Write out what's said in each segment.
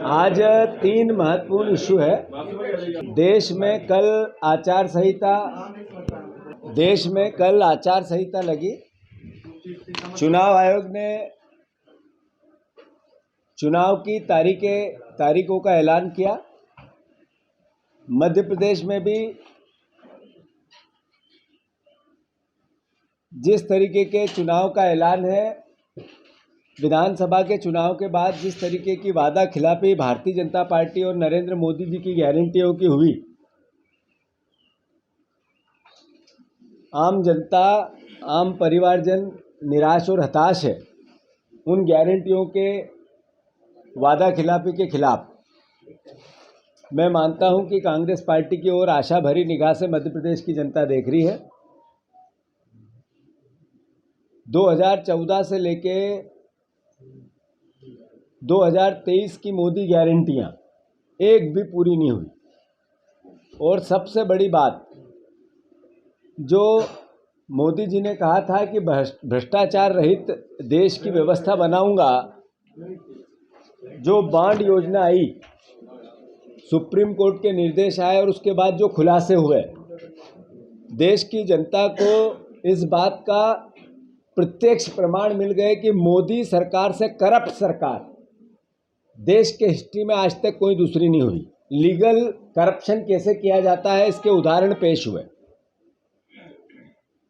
आज तीन महत्वपूर्ण इशू है। देश में कल आचार संहिता लगी। चुनाव आयोग ने चुनाव की तारीखों का ऐलान किया। मध्य प्रदेश में भी जिस तरीके के चुनाव का ऐलान है, विधानसभा के चुनाव के बाद जिस तरीके की वादा खिलाफी भारतीय जनता पार्टी और नरेंद्र मोदी जी की गारंटियों की हुई, आम जनता, आम परिवारजन निराश और हताश है। उन गारंटियों के वादा खिलाफी के खिलाफ मैं मानता हूं कि कांग्रेस पार्टी की ओर आशा भरी निगाह से मध्य प्रदेश की जनता देख रही है। 2014 से लेके 2023 की मोदी गारंटियां एक भी पूरी नहीं हुई। और सबसे बड़ी बात, जो मोदी जी ने कहा था कि भ्रष्टाचार रहित देश की व्यवस्था बनाऊंगा, जो बांड योजना आई, सुप्रीम कोर्ट के निर्देश आए और उसके बाद जो खुलासे हुए, देश की जनता को इस बात का प्रत्यक्ष प्रमाण मिल गए कि मोदी सरकार से करप्ट सरकार देश के हिस्ट्री में आज तक कोई दूसरी नहीं हुई। लीगल करप्शन कैसे किया जाता है, इसके उदाहरण पेश हुए।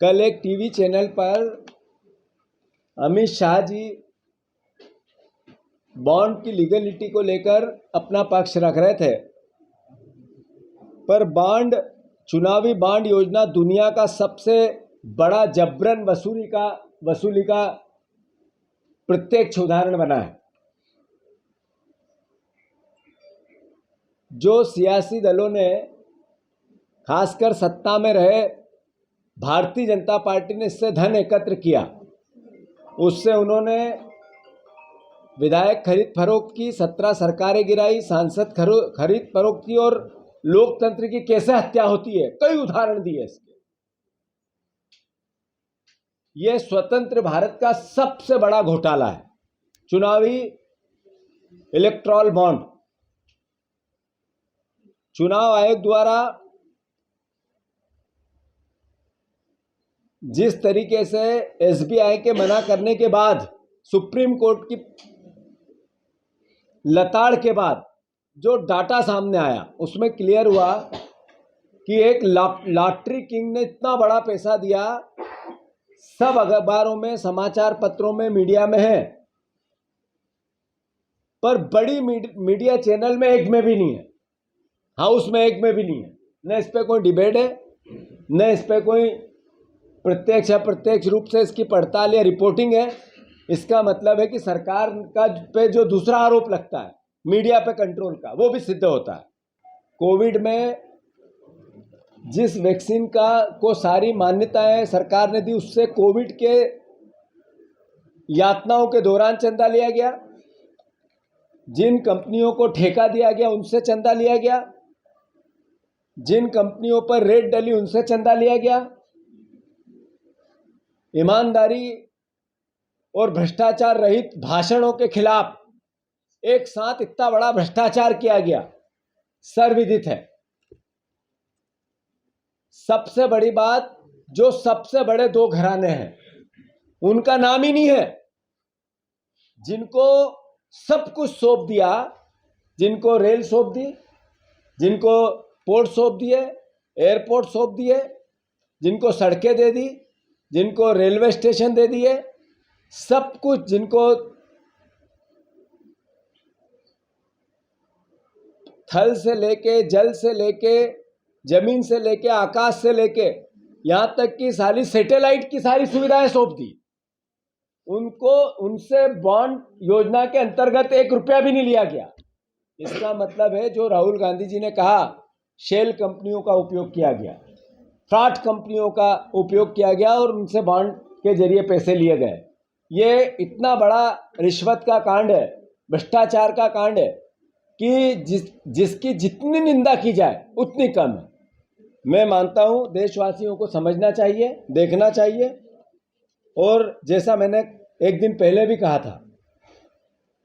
कल एक टीवी चैनल पर अमित शाह जी बॉन्ड की लीगलिटी को लेकर अपना पक्ष रख रहे थे, पर चुनावी बांड योजना दुनिया का सबसे बड़ा जबरन वसूली का प्रत्यक्ष उदाहरण बना है। जो सियासी दलों ने, खासकर सत्ता में रहे भारतीय जनता पार्टी ने इससे धन एकत्र किया, उससे उन्होंने विधायक खरीद फरोख्त की, 17 सरकारें गिराई, सांसद खरीद फरोख्त की और लोकतंत्र की कैसे हत्या होती है, कई उदाहरण दिए इसके। यह स्वतंत्र भारत का सबसे बड़ा घोटाला है, चुनावी इलेक्टोरल बॉन्ड। चुनाव आयोग द्वारा जिस तरीके से एसबीआई के मना करने के बाद, सुप्रीम कोर्ट की लताड़ के बाद जो डाटा सामने आया, उसमें क्लियर हुआ कि एक लॉटरी किंग ने इतना बड़ा पैसा दिया, सब अखबारों में, समाचार पत्रों में, मीडिया में है, पर बड़ी मीडिया चैनल में एक में भी नहीं है, हाउस में एक में भी नहीं है। न इस पे कोई डिबेट है, न इस पे कोई प्रत्यक्ष अप्रत्यक्ष रूप से इसकी पड़ताल या रिपोर्टिंग है। इसका मतलब है कि सरकार का पे जो दूसरा आरोप लगता है मीडिया पे कंट्रोल का, वो भी सिद्ध होता है। कोविड में जिस वैक्सीन को सारी मान्यताएं सरकार ने दी, उससे कोविड के यातनाओं के दौरान चंदा लिया गया। जिन कंपनियों को ठेका दिया गया उनसे चंदा लिया गया, जिन कंपनियों पर रेड डली उनसे चंदा लिया गया। ईमानदारी और भ्रष्टाचार रहित भाषणों के खिलाफ एक साथ इतना बड़ा भ्रष्टाचार किया गया, सर्वविदित है। सबसे बड़ी बात, जो सबसे बड़े दो घराने हैं उनका नाम ही नहीं है, जिनको सब कुछ सौंप दिया, जिनको रेल सौंप दी, जिनको पोर्ट सौंप दिए, एयरपोर्ट सौंप दिए, जिनको सड़कें दे दी, जिनको रेलवे स्टेशन दे दिए, सब कुछ, जिनको थल से लेके, जल से लेके, जमीन से लेके, आकाश से लेके, यहां तक कि सारी सैटेलाइट की सारी सुविधाएं सौंप दी उनको। उनसे बॉन्ड योजना के अंतर्गत 1 रुपया भी नहीं लिया गया। इसका मतलब है, जो राहुल गांधी जी ने कहा, शेल कंपनियों का उपयोग किया गया, फ्रॉड कंपनियों का उपयोग किया गया और उनसे बॉन्ड के जरिए पैसे लिए गए। ये इतना बड़ा रिश्वत का कांड है, भ्रष्टाचार का कांड है कि जिसकी जितनी निंदा की जाए उतनी कम है। मैं मानता हूं देशवासियों को समझना चाहिए, देखना चाहिए। और जैसा मैंने एक दिन पहले भी कहा था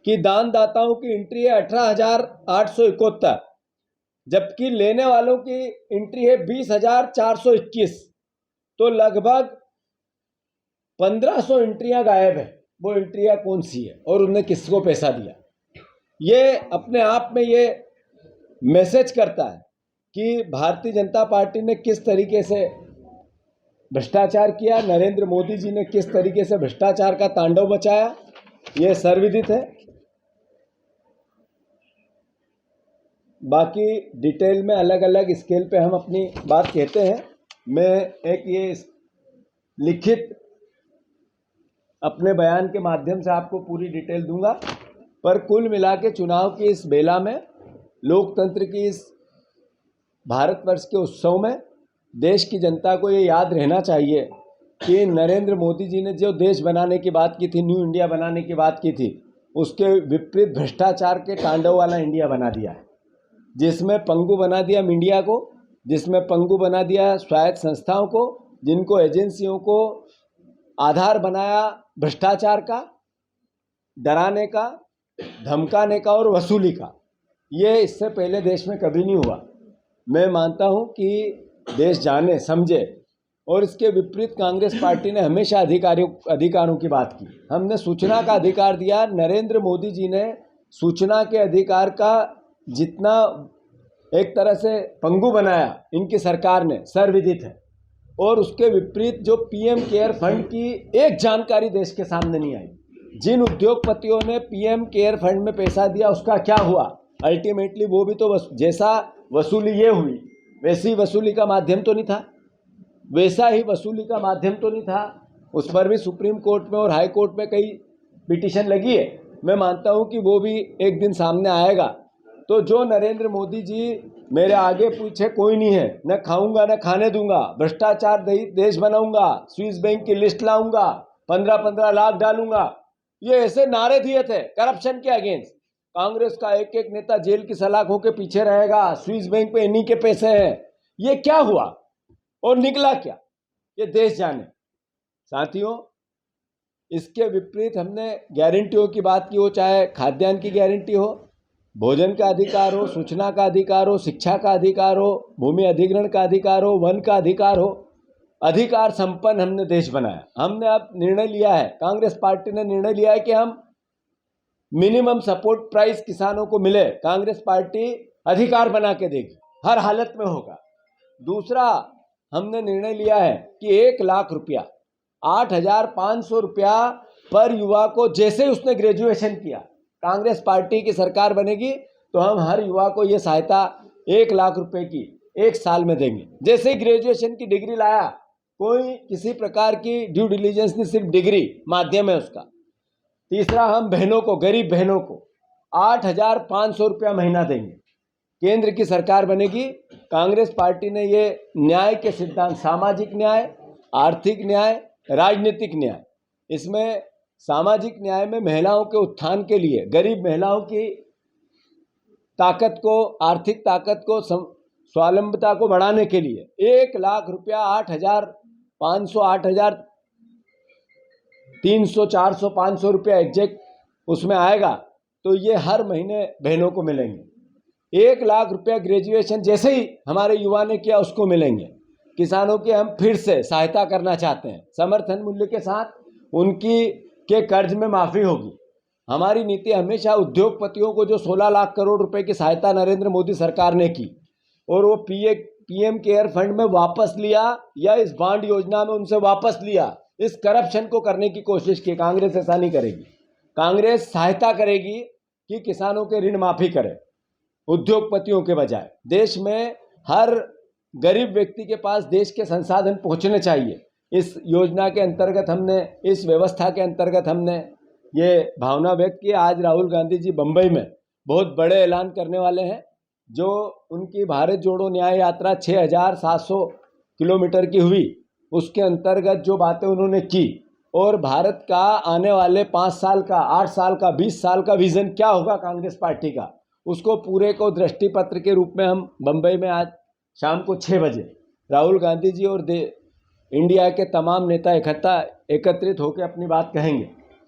कि दानदाताओं की एंट्री है 18,871, जबकि लेने वालों की एंट्री है 20,421। तो लगभग 1,500 एंट्रियां गायब है। वो एंट्रियां कौन सी है और उन्हें किसको पैसा दिया? ये अपने आप में ये मैसेज करता है कि भारतीय जनता पार्टी ने किस तरीके से भ्रष्टाचार किया, नरेंद्र मोदी जी ने किस तरीके से भ्रष्टाचार का तांडव मचाया, ये सर्वविदित है। बाकी डिटेल में अलग अलग स्केल पे हम अपनी बात कहते हैं। मैं एक ये लिखित अपने बयान के माध्यम से आपको पूरी डिटेल दूंगा, पर कुल मिला के चुनाव की इस बेला में, लोकतंत्र की इस भारतवर्ष के उत्सव में देश की जनता को ये याद रहना चाहिए कि नरेंद्र मोदी जी ने जो देश बनाने की बात की थी, न्यू इंडिया बनाने की बात की थी, उसके विपरीत भ्रष्टाचार के तांडव वाला इंडिया बना दिया है, जिसमें पंगु बना दिया मीडिया को, जिसमें पंगु बना दिया स्वायत्त संस्थाओं को, जिनको एजेंसियों को आधार बनाया भ्रष्टाचार का, डराने का, धमकाने का और वसूली का। ये इससे पहले देश में कभी नहीं हुआ। मैं मानता हूं कि देश जाने समझे, और इसके विपरीत कांग्रेस पार्टी ने हमेशा अधिकारों की बात की। हमने सूचना का अधिकार दिया, नरेंद्र मोदी जी ने सूचना के अधिकार का जितना एक तरह से पंगु बनाया इनकी सरकार ने, सर्वविदित है। और उसके विपरीत जो पीएम केयर फंड की एक जानकारी देश के सामने नहीं आई। जिन उद्योगपतियों ने पीएम केयर फंड में पैसा दिया उसका क्या हुआ? अल्टीमेटली वो भी तो जैसा वसूली ये हुई वैसी वसूली का माध्यम तो नहीं था, वैसा ही वसूली का माध्यम तो नहीं था। उस पर भी सुप्रीम कोर्ट में और हाई कोर्ट में कई पिटीशन लगी है। मैं मानता हूं कि वो भी एक दिन सामने आएगा। तो जो नरेंद्र मोदी जी मेरे आगे पीछे कोई नहीं है, न खाऊंगा न खाने दूंगा, भ्रष्टाचार देश बनाऊंगा, स्विस बैंक की लिस्ट लाऊंगा, 15-15 लाख डालूंगा, ये ऐसे नारे दिए थे करप्शन के अगेंस्ट। कांग्रेस का एक एक नेता जेल की सलाखों के पीछे रहेगा, स्विस बैंक पे इन्हीं के पैसे हैं। ये क्या हुआ और निकला क्या, ये देश जाने। साथियों, इसके विपरीत हमने गारंटियों की बात की, हो चाहे खाद्यान्न की गारंटी हो, भोजन का अधिकार हो, सूचना का अधिकार हो, शिक्षा का अधिकार हो, भूमि अधिग्रहण का अधिकार हो, वन का अधिकार हो, अधिकार संपन्न हमने देश बनाया। हमने अब निर्णय लिया है, कांग्रेस पार्टी ने निर्णय लिया है कि हम मिनिमम सपोर्ट प्राइस किसानों को मिले। कांग्रेस पार्टी अधिकार बना के देगी, हर हालत में होगा। दूसरा, हमने निर्णय लिया है कि 1 लाख रुपया, 8,500 रुपया पर युवा को, जैसे उसने ग्रेजुएशन किया, कांग्रेस पार्टी की सरकार बनेगी तो हम हर युवा को ये सहायता 1 लाख रुपए की 1 साल में देंगे। जैसे ही ग्रेजुएशन की डिग्री लाया, कोई किसी प्रकार की ड्यू डिलीजेंस नहीं, सिर्फ डिग्री माध्यम है उसका। तीसरा, हम बहनों को, गरीब बहनों को 8,500 रुपया महीना देंगे। केंद्र की सरकार बनेगी, कांग्रेस पार्टी ने ये न्याय के सिद्धांत, सामाजिक न्याय, आर्थिक न्याय, राजनीतिक न्याय, इसमें सामाजिक न्याय में महिलाओं के उत्थान के लिए, गरीब महिलाओं की ताकत को, आर्थिक ताकत को, स्वावलंबता को बढ़ाने के लिए 1 लाख रुपया, 8,500, 8,300, 400, 500 रुपया एग्जैक्ट उसमें आएगा। तो ये हर महीने बहनों को मिलेंगे। 1 लाख रुपया ग्रेजुएशन जैसे ही हमारे युवा ने किया उसको मिलेंगे। किसानों की हम फिर से सहायता करना चाहते हैं, समर्थन मूल्य के साथ उनकी के कर्ज में माफ़ी होगी। हमारी नीति हमेशा उद्योगपतियों को जो 16 लाख करोड़ रुपए की सहायता नरेंद्र मोदी सरकार ने की और वो पीएम केयर फंड में वापस लिया या इस बांड योजना में उनसे वापस लिया, इस करप्शन को करने की कोशिश की। कांग्रेस ऐसा नहीं करेगी। कांग्रेस सहायता करेगी कि किसानों के ऋण माफ़ी करे, उद्योगपतियों के बजाय। देश में हर गरीब व्यक्ति के पास देश के संसाधन पहुंचने चाहिए। इस योजना के अंतर्गत हमने, इस व्यवस्था के अंतर्गत हमने ये भावना व्यक्त की। आज राहुल गांधी जी बम्बई में बहुत बड़े ऐलान करने वाले हैं। जो उनकी भारत जोड़ो न्याय यात्रा 6,700 किलोमीटर की हुई, उसके अंतर्गत जो बातें उन्होंने की और भारत का आने वाले 5 साल का, 8 साल का, 20 साल का विजन क्या होगा कांग्रेस पार्टी का, उसको पूरे को दृष्टि पत्र के रूप में हम बम्बई में आज शाम को 6 बजे राहुल गांधी जी और इंडिया के तमाम नेता एकत्रित होकर अपनी बात कहेंगे।